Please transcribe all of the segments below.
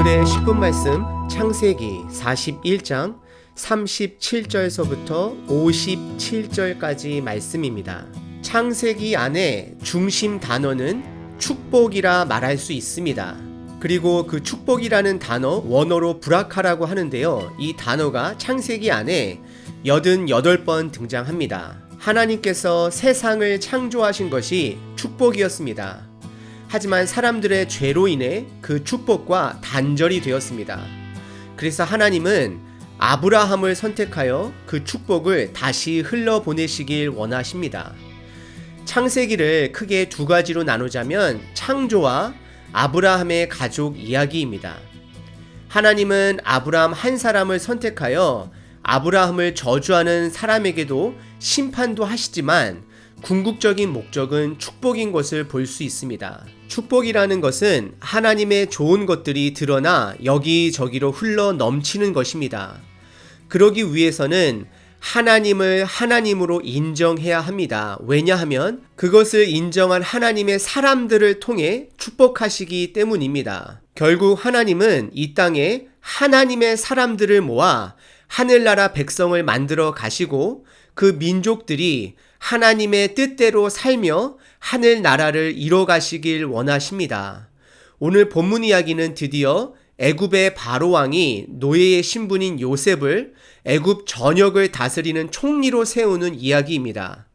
본문의 10분 말씀 창세기 41장 37절서부터 57절까지 말씀입니다. 창세기 안에 중심 단어는 축복이라 말할 수 있습니다. 그리고 그 축복이라는 단어 원어로 브라카라고 하는데요. 이 단어가 창세기 안에 88번 등장합니다. 하나님께서 세상을 창조하신 것이 축복이었습니다. 하지만 사람들의 죄로 인해 그 축복과 단절이 되었습니다. 그래서 하나님은 아브라함을 선택하여 그 축복을 다시 흘러보내시길 원하십니다. 창세기를 크게 두 가지로 나누자면 창조와 아브라함의 가족 이야기입니다. 하나님은 아브라함 한 사람을 선택하여 아브라함을 저주하는 사람에게도 심판도 하시지만 궁극적인 목적은 축복인 것을 볼 수 있습니다. 축복이라는 것은 하나님의 좋은 것들이 드러나 여기저기로 흘러 넘치는 것입니다. 그러기 위해서는 하나님을 하나님으로 인정해야 합니다. 왜냐하면 그것을 인정한 하나님의 사람들을 통해 축복하시기 때문입니다. 결국 하나님은 이 땅에 하나님의 사람들을 모아 하늘나라 백성을 만들어 가시고 그 민족들이 하나님의 뜻대로 살며 하늘나라를 이뤄가시길 원하십니다. 오늘 본문 이야기는 드디어 애굽의 바로왕이 노예의 신분인 요셉을 애굽 전역을 다스리는 총리로 세우는 이야기입니다.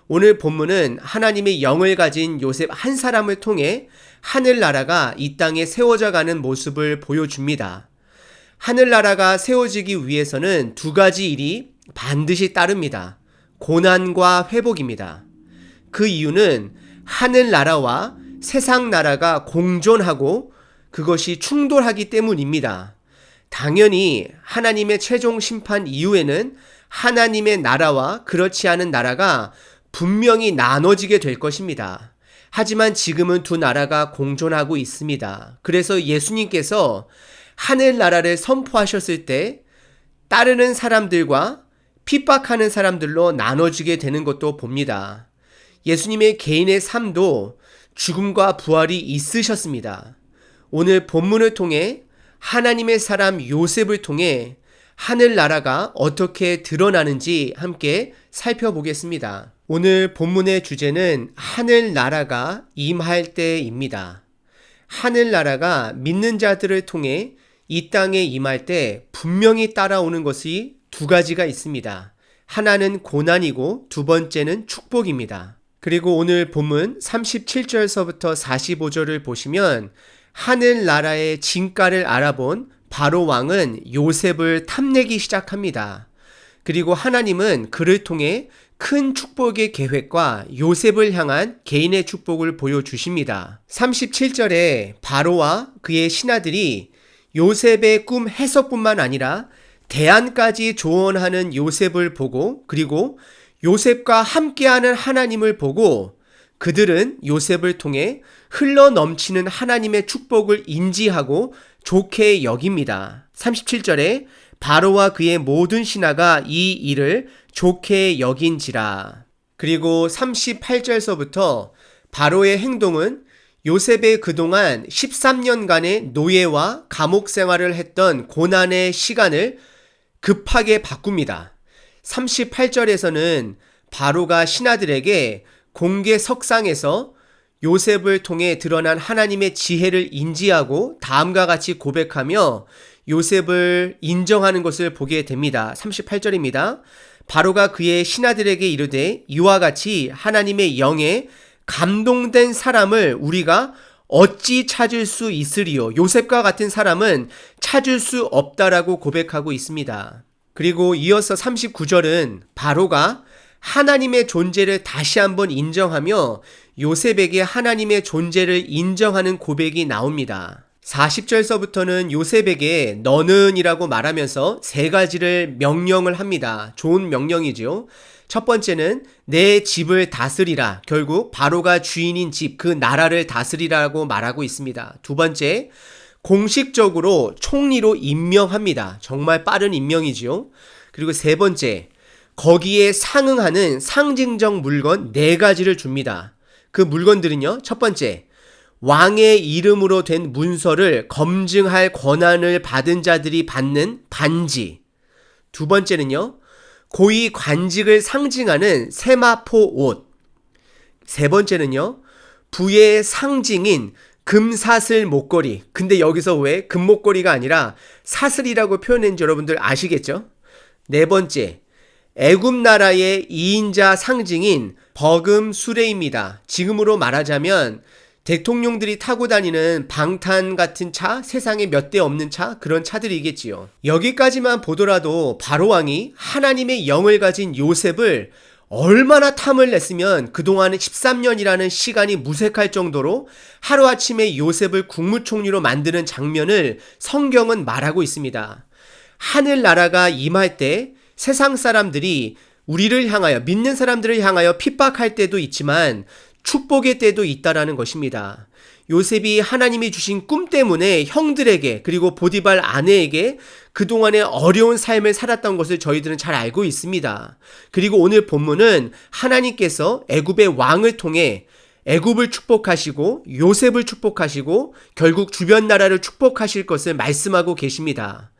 오늘 본문은 하나님의 영을 가진 요셉 한 사람을 통해 하늘나라가 이 땅에 세워져 가는 모습을 보여줍니다. 하늘나라가 세워지기 위해서는 두 가지 일이 반드시 따릅니다. 고난과 회복입니다. 그 이유는 하늘나라와 세상나라가 공존하고 그것이 충돌하기 때문입니다. 당연히 하나님의 최종 심판 이후에는 하나님의 나라와 그렇지 않은 나라가 분명히 나눠지게 될 것입니다. 하지만 지금은 두 나라가 공존하고 있습니다. 그래서 예수님께서 하늘나라를 선포하셨을 때 따르는 사람들과 핍박하는 사람들로 나눠지게 되는 것도 봅니다. 예수님의 개인의 삶도 죽음과 부활이 있으셨습니다. 오늘 본문을 통해 하나님의 사람 요셉을 통해 하늘나라가 어떻게 드러나는지 함께 살펴보겠습니다. 오늘 본문의 주제는 하늘나라가 임할 때입니다. 하늘나라가 믿는 자들을 통해 이 땅에 임할 때 분명히 따라오는 것이 두 가지가 있습니다. 하나는 고난이고 두 번째는 축복입니다. 그리고 오늘 본문 37절서부터 45절을 보시면 하늘나라의 진가를 알아본 바로 왕은 요셉을 탐내기 시작합니다. 그리고 하나님은 그를 통해 큰 축복의 계획과 요셉을 향한 개인의 축복을 보여주십니다. 37절에 바로와 그의 신하들이 요셉의 꿈 해석뿐만 아니라 대안까지 조언하는 요셉을 보고 그리고 요셉과 함께하는 하나님을 보고 그들은 요셉을 통해 흘러넘치는 하나님의 축복을 인지하고 좋게 여깁니다. 37절에 바로와 그의 모든 신하가 이 일을 좋게 여긴지라. 그리고 38절서부터 바로의 행동은 요셉의 그동안 13년간의 노예와 감옥 생활을 했던 고난의 시간을 급하게 바꿉니다. 38절에서는 바로가 신하들에게 공개 석상에서 요셉을 통해 드러난 하나님의 지혜를 인지하고 다음과 같이 고백하며 요셉을 인정하는 것을 보게 됩니다. 38절입니다. 바로가 그의 신하들에게 이르되 이와 같이 하나님의 영에 감동된 사람을 우리가 어찌 찾을 수 있으리요? 요셉과 같은 사람은 찾을 수 없다라고 고백하고 있습니다. 그리고 이어서 39절은 바로가 하나님의 존재를 다시 한번 인정하며 요셉에게 하나님의 존재를 인정하는 고백이 나옵니다. 40절서부터는 요셉에게 너는 이라고 말하면서 세 가지를 명령을 합니다. 좋은 명령이죠. 첫 번째는 내 집을 다스리라. 결국 바로가 주인인 집, 그 나라를 다스리라고 말하고 있습니다. 두 번째, 공식적으로 총리로 임명합니다. 정말 빠른 임명이지요. 그리고 세 번째, 거기에 상응하는 상징적 물건 4가지를 줍니다. 그 물건들은요, 첫 번째, 왕의 이름으로 된 문서를 검증할 권한을 받은 자들이 받는 반지. 두 번째는요, 고위 관직을 상징하는 세마포 옷. 세 번째는요, 부의 상징인 금사슬 목걸이. 근데 여기서 왜 금목걸이가 아니라 사슬이라고 표현했는지 여러분들 아시겠죠? 네 번째, 애굽 나라의 2인자 상징인 버금 수레입니다. 지금으로 말하자면 대통령들이 타고 다니는 방탄 같은 차, 세상에 몇 대 없는 차, 그런 차들이겠지요. 여기까지만 보더라도 바로왕이 하나님의 영을 가진 요셉을 얼마나 탐을 냈으면 그동안 13년이라는 시간이 무색할 정도로 하루아침에 요셉을 국무총리로 만드는 장면을 성경은 말하고 있습니다. 하늘나라가 임할 때 세상 사람들이 우리를 향하여, 믿는 사람들을 향하여 핍박할 때도 있지만 축복의 때도 있다라는 것입니다. 요셉이 하나님이 주신 꿈 때문에 형들에게, 그리고 보디발 아내에게 그동안의 어려운 삶을 살았던 것을 저희들은 잘 알고 있습니다. 그리고 오늘 본문은 하나님께서 애굽의 왕을 통해 애굽을 축복하시고 요셉을 축복하시고 결국 주변 나라를 축복하실 것을 말씀하고 계십니다.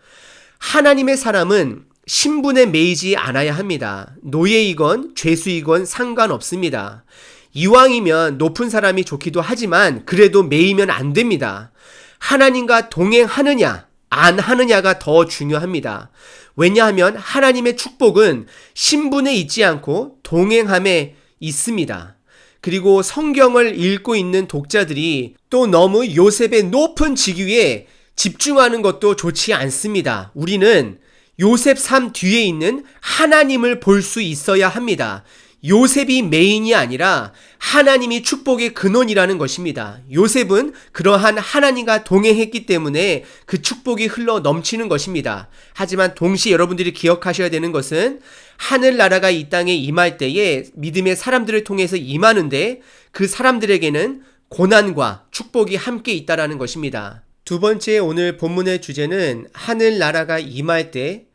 하나님의 사람은 신분에 매이지 않아야 합니다. 노예이건 죄수이건 상관없습니다. 이왕이면 높은 사람이 좋기도 하지만 그래도 매이면 안 됩니다. 하나님과 동행하느냐 안 하느냐가 더 중요합니다. 왜냐하면 하나님의 축복은 신분에 있지 않고 동행함에 있습니다. 그리고 성경을 읽고 있는 독자들이 또 너무 요셉의 높은 직위에 집중하는 것도 좋지 않습니다. 우리는 요셉 삶 뒤에 있는 하나님을 볼 수 있어야 합니다. 요셉이 메인이 아니라 하나님이 축복의 근원이라는 것입니다. 요셉은 그러한 하나님과 동행했기 때문에 그 축복이 흘러 넘치는 것입니다. 하지만 동시에 여러분들이 기억하셔야 되는 것은 하늘나라가 이 땅에 임할 때에 믿음의 사람들을 통해서 임하는데 그 사람들에게는 고난과 축복이 함께 있다라는 것입니다. 두 번째, 오늘 본문의 주제는 하늘나라가 임할 때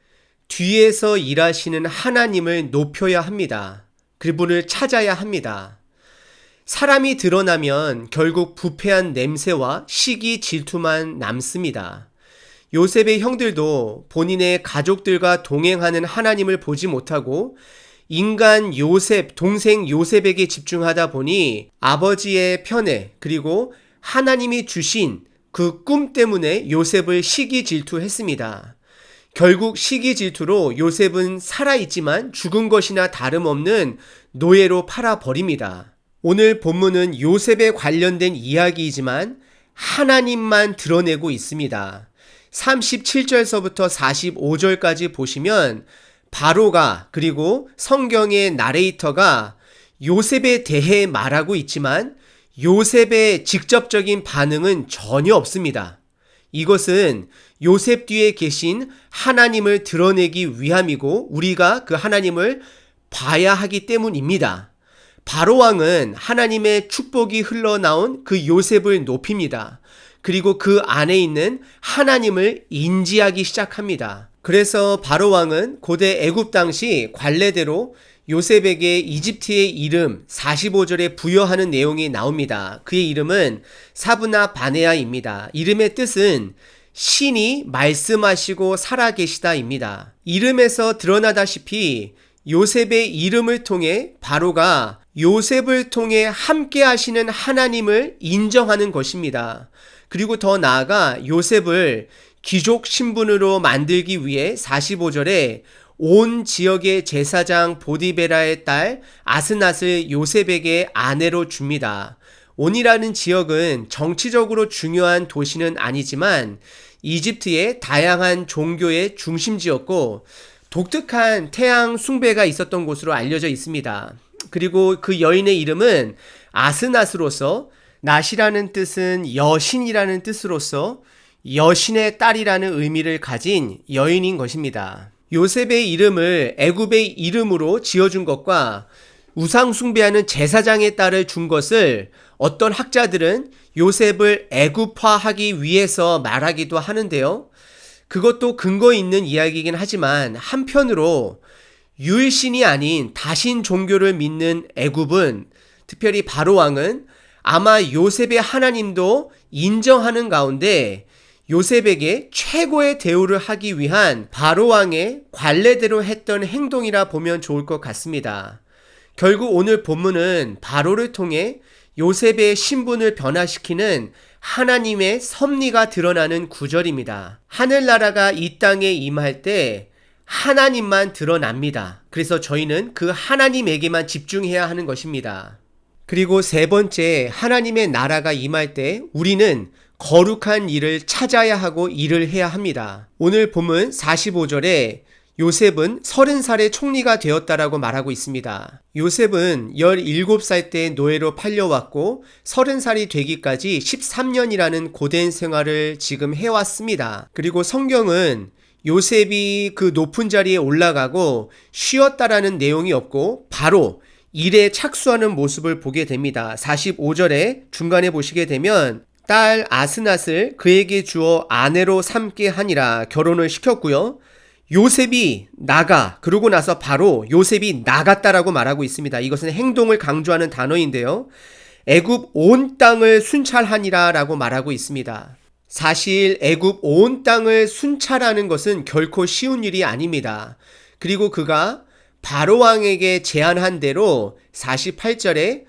뒤에서 일하시는 하나님을 높여야 합니다. 그분을 찾아야 합니다. 사람이 드러나면 결국 부패한 냄새와 시기 질투만 남습니다. 요셉의 형들도 본인의 가족들과 동행하는 하나님을 보지 못하고 인간 요셉, 동생 요셉에게 집중하다 보니 아버지의 편애, 그리고 하나님이 주신 그 꿈 때문에 요셉을 시기 질투했습니다. 결국 시기 질투로 요셉은 살아있지만 죽은 것이나 다름없는 노예로 팔아버립니다. 오늘 본문은 요셉에 관련된 이야기이지만 하나님만 드러내고 있습니다. 37절서부터 45절까지 보시면 바로가, 그리고 성경의 나레이터가 요셉에 대해 말하고 있지만 요셉의 직접적인 반응은 전혀 없습니다. 이것은 요셉 뒤에 계신 하나님을 드러내기 위함이고 우리가 그 하나님을 봐야 하기 때문입니다. 바로왕은 하나님의 축복이 흘러나온 그 요셉을 높입니다. 그리고 그 안에 있는 하나님을 인지하기 시작합니다. 그래서 바로왕은 고대 애굽 당시 관례대로 요셉에게 이집트의 이름 45절에 부여하는 내용이 나옵니다. 그의 이름은 사브나 바네아입니다. 이름의 뜻은 신이 말씀하시고 살아계시다입니다. 이름에서 드러나다시피 요셉의 이름을 통해 바로가 요셉을 통해 함께 하시는 하나님을 인정하는 것입니다. 그리고 더 나아가 요셉을 귀족 신분으로 만들기 위해 45절에 온 지역의 제사장 보디베라의 딸 아스낫을 요셉에게 아내로 줍니다. 온이라는 지역은 정치적으로 중요한 도시는 아니지만 이집트의 다양한 종교의 중심지였고 독특한 태양 숭배가 있었던 곳으로 알려져 있습니다. 그리고 그 여인의 이름은 아스낫으로서, 낫이라는 뜻은 여신이라는 뜻으로서 여신의 딸이라는 의미를 가진 여인인 것입니다. 요셉의 이름을 애굽의 이름으로 지어준 것과 우상 숭배하는 제사장의 딸을 준 것을 어떤 학자들은 요셉을 애굽화하기 위해서 말하기도 하는데요. 그것도 근거 있는 이야기이긴 하지만 한편으로 유일신이 아닌 다신 종교를 믿는 애굽은, 특별히 바로왕은 아마 요셉의 하나님도 인정하는 가운데 요셉에게 최고의 대우를 하기 위한 바로왕의 관례대로 했던 행동이라 보면 좋을 것 같습니다. 결국 오늘 본문은 바로를 통해 요셉의 신분을 변화시키는 하나님의 섭리가 드러나는 구절입니다. 하늘나라가 이 땅에 임할 때 하나님만 드러납니다. 그래서 저희는 그 하나님에게만 집중해야 하는 것입니다. 그리고 세 번째, 하나님의 나라가 임할 때 우리는 거룩한 일을 찾아야 하고 일을 해야 합니다. 오늘 본문 45절에 요셉은 30살의 총리가 되었다라고 말하고 있습니다. 요셉은 17살 때 노예로 팔려왔고 30살이 되기까지 13년이라는 고된 생활을 지금 해왔습니다. 그리고 성경은 요셉이 그 높은 자리에 올라가고 쉬었다라는 내용이 없고 바로 일에 착수하는 모습을 보게 됩니다. 45절에 중간에 보시게 되면 딸 아스낫을 그에게 주어 아내로 삼게 하니라 결혼을 시켰고요. 요셉이 나가, 그러고 나서 바로 요셉이 나갔다라고 말하고 있습니다. 이것은 행동을 강조하는 단어인데요. 애굽 온 땅을 순찰하니라 라고 말하고 있습니다. 사실 애굽 온 땅을 순찰하는 것은 결코 쉬운 일이 아닙니다. 그리고 그가 바로왕에게 제안한 대로 48절에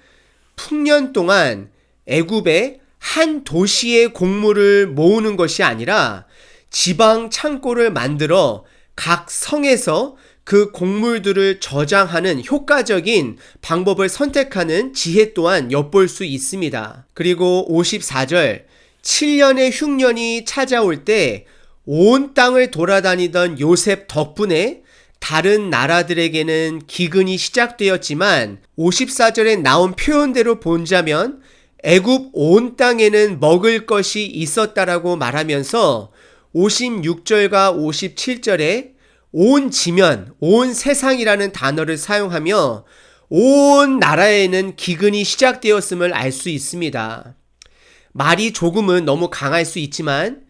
풍년 동안 애굽의 한 도시의 곡물을 모으는 것이 아니라 지방 창고를 만들어 각 성에서 그 곡물들을 저장하는 효과적인 방법을 선택하는 지혜 또한 엿볼 수 있습니다. 그리고 54절 7년의 흉년이 찾아올 때 온 땅을 돌아다니던 요셉 덕분에 다른 나라들에게는 기근이 시작되었지만 54절에 나온 표현대로 본다면 애굽 온 땅에는 먹을 것이 있었다라고 말하면서 56절과 57절에 온 지면, 온 세상이라는 단어를 사용하며 온 나라에는 기근이 시작되었음을 알 수 있습니다. 말이 조금은 너무 강할 수 있지만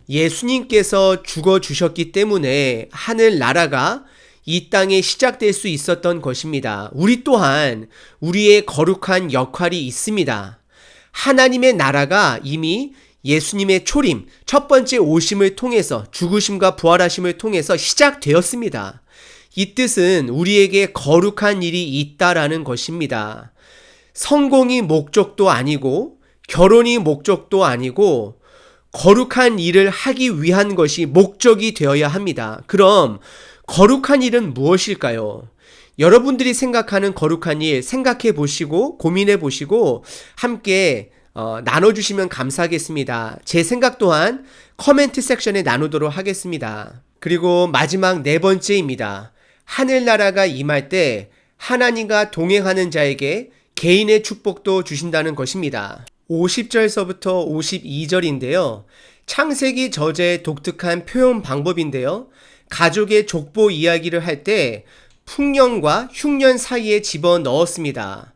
예수님께서 죽어주셨기 때문에 하늘나라가 이 땅에 시작될 수 있었던 것입니다. 우리 또한 우리의 거룩한 역할이 있습니다. 하나님의 나라가 이미 예수님의 초림, 첫 번째 오심을 통해서 죽으심과 부활하심을 통해서 시작되었습니다. 이 뜻은 우리에게 거룩한 일이 있다라는 것입니다. 성공이 목적도 아니고 결혼이 목적도 아니고 거룩한 일을 하기 위한 것이 목적이 되어야 합니다. 그럼 거룩한 일은 무엇일까요? 여러분들이 생각하는 거룩한 일 생각해 보시고 고민해 보시고 함께 나눠주시면 감사하겠습니다. 제 생각 또한 커멘트 섹션에 나누도록 하겠습니다. 그리고 마지막 네 번째입니다. 하늘나라가 임할 때 하나님과 동행하는 자에게 개인의 축복도 주신다는 것입니다. 50절서부터 52절인데요. 창세기 저자의 독특한 표현 방법인데요. 가족의 족보 이야기를 할 때 풍년과 흉년 사이에 집어넣었습니다.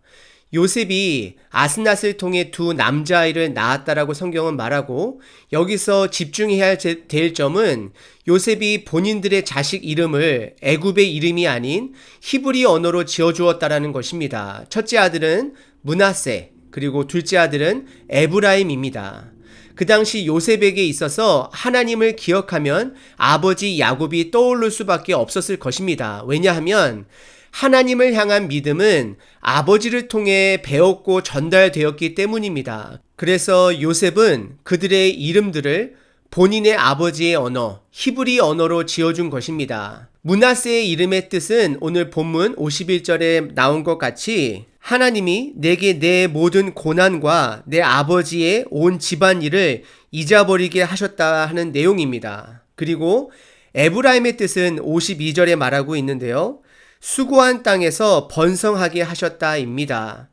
요셉이 아스낫을 통해 두 남자아이를 낳았다라고 성경은 말하고 여기서 집중해야 될 점은 요셉이 본인들의 자식 이름을 애굽의 이름이 아닌 히브리 언어로 지어주었다라는 것입니다. 첫째 아들은 므낫세, 그리고 둘째 아들은 에브라임입니다. 그 당시 요셉에게 있어서 하나님을 기억하면 아버지 야곱이 떠오를 수밖에 없었을 것입니다. 왜냐하면 하나님을 향한 믿음은 아버지를 통해 배웠고 전달되었기 때문입니다. 그래서 요셉은 그들의 이름들을 본인의 아버지의 언어, 히브리 언어로 지어준 것입니다. 므낫세의 이름의 뜻은 오늘 본문 51절에 나온 것 같이 하나님이 내게 내 모든 고난과 내 아버지의 온 집안일을 잊어버리게 하셨다 하는 내용입니다. 그리고 에브라임의 뜻은 52절에 말하고 있는데요. 수고한 땅에서 번성하게 하셨다입니다.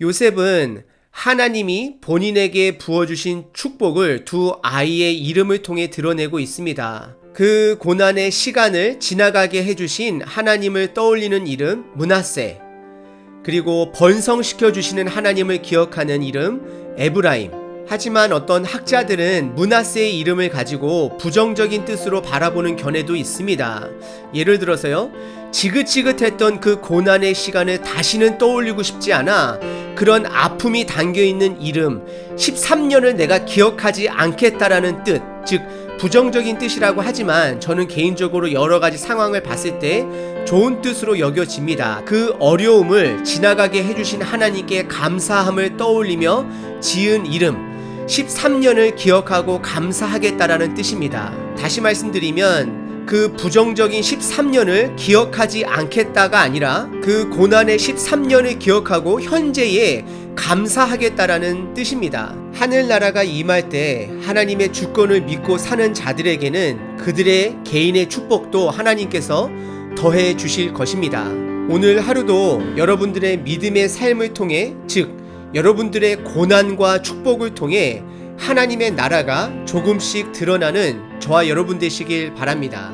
요셉은 하나님이 본인에게 부어주신 축복을 두 아이의 이름을 통해 드러내고 있습니다. 그 고난의 시간을 지나가게 해주신 하나님을 떠올리는 이름 므낫세, 그리고 번성시켜 주시는 하나님을 기억하는 이름 에브라임, 하지만 어떤 학자들은 므낫세의 이름을 가지고 부정적인 뜻으로 바라보는 견해도 있습니다. 예를 들어서요, 지긋지긋했던 그 고난의 시간을 다시는 떠올리고 싶지 않아 그런 아픔이 담겨있는 이름 13년을 내가 기억하지 않겠다라는 뜻, 즉 부정적인 뜻이라고 하지만 저는 개인적으로 여러 가지 상황을 봤을 때 좋은 뜻으로 여겨집니다. 그 어려움을 지나가게 해주신 하나님께 감사함을 떠올리며 지은 이름 13년을 기억하고 감사하겠다라는 뜻입니다. 다시 말씀드리면 그 부정적인 13년을 기억하지 않겠다가 아니라 그 고난의 13년을 기억하고 현재에 감사하겠다라는 뜻입니다. 하늘나라가 임할 때 하나님의 주권을 믿고 사는 자들에게는 그들의 개인의 축복도 하나님께서 더해 주실 것입니다. 오늘 하루도 여러분들의 믿음의 삶을 통해, 즉 여러분들의 고난과 축복을 통해 하나님의 나라가 조금씩 드러나는 저와 여러분 되시길 바랍니다.